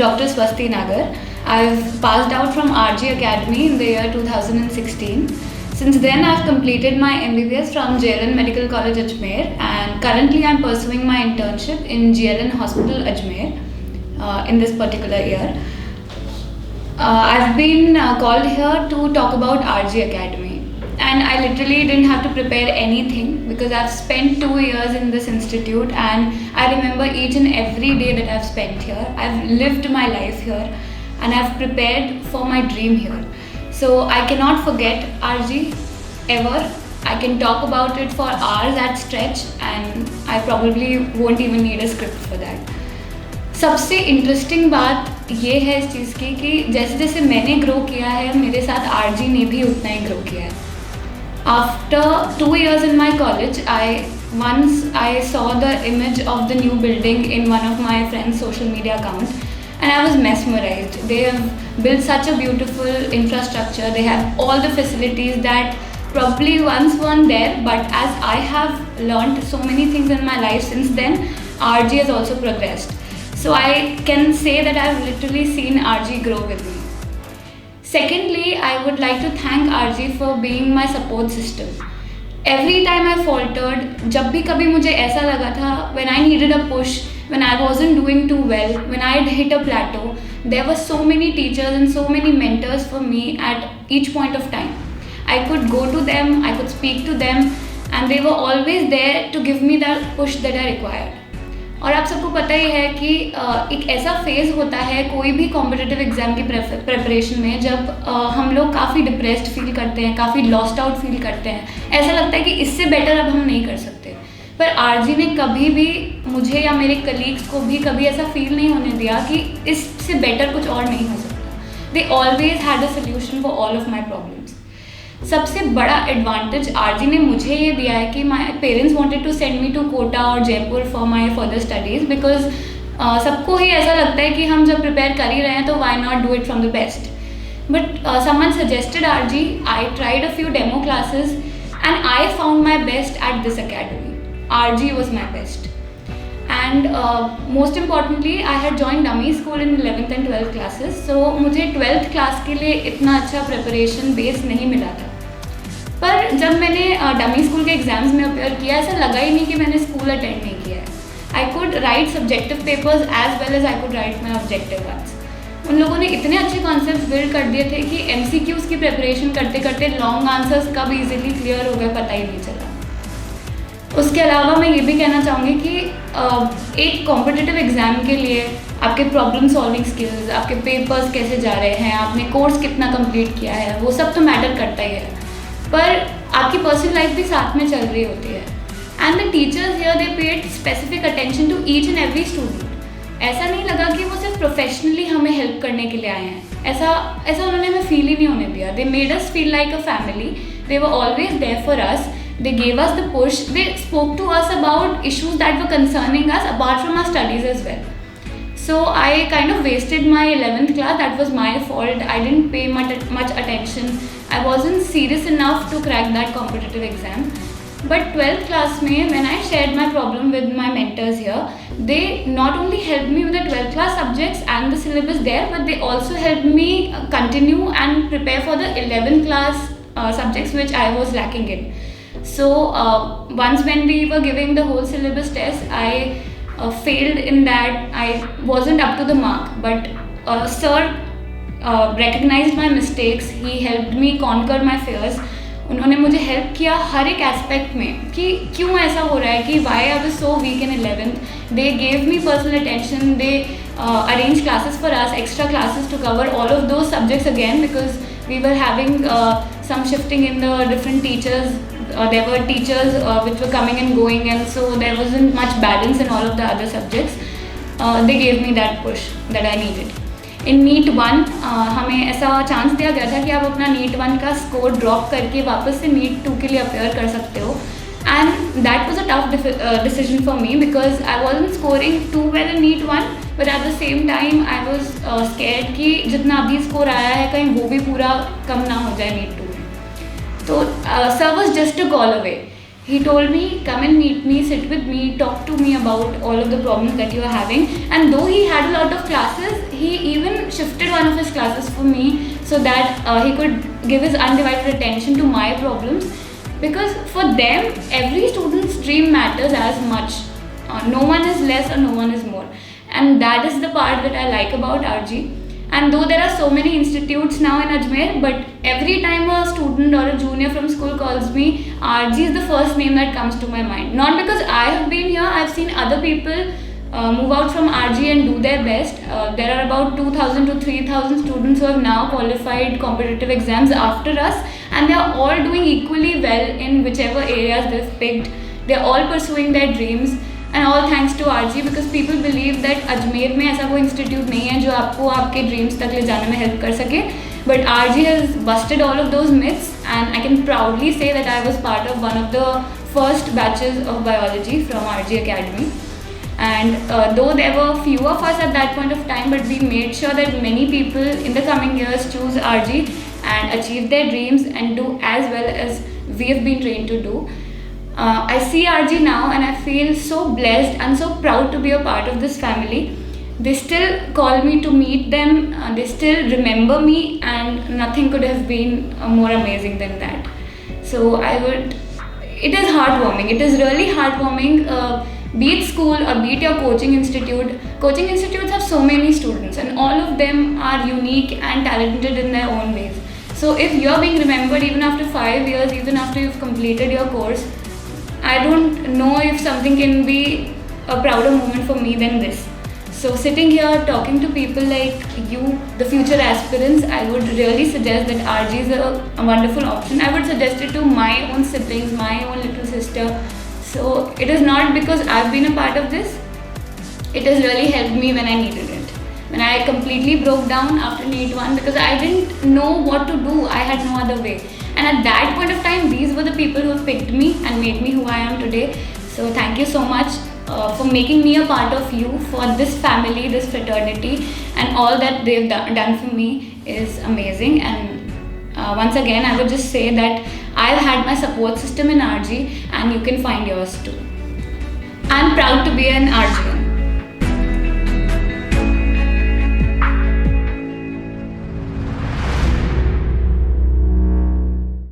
Dr. Swasti Nagar. I've passed out from RG Academy in the year 2016. Since then, I've completed my MBBS from JLN Medical College Ajmer, and currently I'm pursuing my internship in JLN Hospital Ajmer in this particular year. I've been called here to talk about RG Academy, and I literally didn't have to prepare anything because I've spent 2 years in this institute, and I remember each and every day that I've spent here. I've lived my life here, and I've prepared for my dream here. So I cannot forget RG ever. I can talk about it for hours at stretch, and I probably won't even need a script for that. सबसे interesting बात ये है इस चीज़ की कि जैसे जैसे मैंने ग्रो किया है, मेरे साथ आरजी ने भी उतना ही ग्रो किया है. After 2 years in my college, I saw the image of the new building in one of my friend's social media accounts, and I was mesmerized. They have built such a beautiful infrastructure. They have all the facilities that probably once weren't there, but as I have learned so many things in my life since then, RG has also progressed. So I can say that I've literally seen RG grow with me. Secondly, I would like to thank RG for being my support system. Every time I faltered, जब भी कभी मुझे ऐसा लगा था, when I needed a push, when I wasn't doing too well, when I had hit a plateau, there were so many teachers and so many mentors for me at each point of time. I could go to them, I could speak to them, and they were always there to give me that push that I required. और आप सबको पता ही है कि एक ऐसा phase होता है कोई भी कॉम्पिटिटिव एग्ज़ाम की प्रिपरेशन में जब हम लोग काफ़ी डिप्रेस्ड फील करते हैं, काफ़ी लॉस्ट आउट फील करते हैं. ऐसा लगता है कि इससे बेटर अब हम नहीं कर सकते. पर आरजी ने कभी भी मुझे या मेरे कलीग्स को भी कभी ऐसा फील नहीं होने दिया कि इससे बेटर कुछ और नहीं हो सकता. They always had a solution for all of my problems. सबसे बड़ा एडवांटेज आरजी ने मुझे ये दिया है कि my parents wanted to send me to Kota और Jaipur for my further studies, because सबको ही ऐसा लगता है कि हम जब प्रिपेयर कर ही रहे हैं तो why not do it from the best. But someone suggested RG, I tried a few demo classes and I found my best at this academy. RG was my best. And most importantly I had join dummy school in 11th and 12th classes. So मुझे 12th class के लिए इतना अच्छा preparation base नहीं मिला था. पर जब मैंने डमी स्कूल के एग्ज़ाम्स में अपेयर किया, ऐसा लगा ही नहीं कि मैंने स्कूल अटेंड नहीं किया है. I could write subjective papers as well as I could write my objective ones. उन लोगों ने इतने अच्छे कॉन्सेप्ट्स बिल्ड कर दिए थे कि MCQs की प्रिपरेशन करते करते लॉन्ग आंसर्स कब ईजिली क्लियर हो गए पता ही नहीं चला. उसके अलावा मैं ये भी कहना चाहूँगी कि एक कॉम्पिटिटिव एग्ज़ाम के लिए आपके प्रॉब्लम सॉल्विंग स्किल्स, आपके पेपर्स कैसे जा रहे हैं, आपने कोर्स कितना कंप्लीट किया है, वो सब तो मैटर करता ही है. पर आपकी पर्सनल लाइफ भी साथ में चल रही होती है. And the teachers here they paid specific attention to each and every student. ऐसा नहीं लगा कि वो सिर्फ प्रोफेशनली हमें हेल्प करने के लिए आए हैं. ऐसा उन्होंने हमें फील ही नहीं होने दिया. They made us feel like a family. They were always there for us. They gave us the push. They spoke to us about issues that were concerning us apart from our studies as well. So I kind of wasted my 11th class. That was my fault. I didn't pay much attention. I wasn't serious enough to crack that competitive exam. But 12th class mein, when I shared my problem with my mentors here, they not only helped me with the 12th class subjects and the syllabus there, but they also helped me continue and prepare for the 11th class subjects which I was lacking in. So once when we were giving the whole syllabus test, I failed in that. I wasn't up to the mark, but sir recognized my mistakes. He helped me conquer my fears. उन्होंने मुझे help किया हर एक aspect में कि क्यों ऐसा हो रहा है, कि why I was so weak in 11th. They gave me personal attention. They arranged classes for us, extra classes to cover all of those subjects again, because we were having some shifting in the different teachers. There were teachers which were coming and going, and so there wasn't much balance in all of the other subjects. They gave me that push that I needed. In NEET 1 हमें ऐसा chance दिया गया था कि आप अपना NEET 1 का score drop करके वापस से NEET 2 के लिए अपेयर कर सकते हो. And that was a tough decision for me because I wasn't scoring too well in NEET 1, but at the same time I was scared कि जितना अभी स्कोर आया है कहीं वो भी पूरा कम ना हो जाए NEET 2 में. तो sir was just a call away. He told me, come and meet me, sit with me, talk to me about all of the problems that you are having. And though he had a lot of classes, he even shifted one of his classes for me so that he could give his undivided attention to my problems. Because for them, every student's dream matters as much. No one is less or no one is more. And that is the part that I like about RG. And though there are so many institutes now in Ajmer, but every time a student or a junior from school calls me, RG is the first name that comes to my mind. Not because I have been here, I've seen other people move out from RG and do their best. There are about 2,000 to 3,000 students who have now qualified competitive exams after us, and they are all doing equally well in whichever areas they've picked. They're all pursuing their dreams. And all thanks to RG because people believe that Ajmer में ऐसा कोई institute नहीं है जो आपको आपके dreams तक ले जाने में हेल्प कर सके. But RG has busted all of those myths and I can proudly say that I was part of one of the first batches of biology from RG academy. And though there were few of us at that point of time, but we made sure that many people in the coming years choose RG and achieve their dreams and do as well as we have been trained to do. I see RG now and I feel so blessed and so proud to be a part of this family. They still call me to meet them, they still remember me, and nothing could have been more amazing than that. So it is heartwarming, it is really heartwarming. Be it school or be it your coaching institute, coaching institutes have so many students and all of them are unique and talented in their own ways. So if you're being remembered even after 5 years, even after you've completed your course, I don't know if something can be a prouder moment for me than this. So sitting here talking to people like you, the future aspirants, I would really suggest that RG is a wonderful option. I would suggest it to my own siblings, my own little sister. So it is not because I've been a part of this, it has really helped me when I needed it. When I completely broke down after NEET 1 because I didn't know what to do, I had no other way. And at that point of time, these were the people who picked me and made me who I am today. So thank you so much for making me a part of you, for this family, this fraternity, and all that they've done for me is amazing. And once again, I would just say that I've had my support system in RG and you can find yours too. I'm proud to be an RG.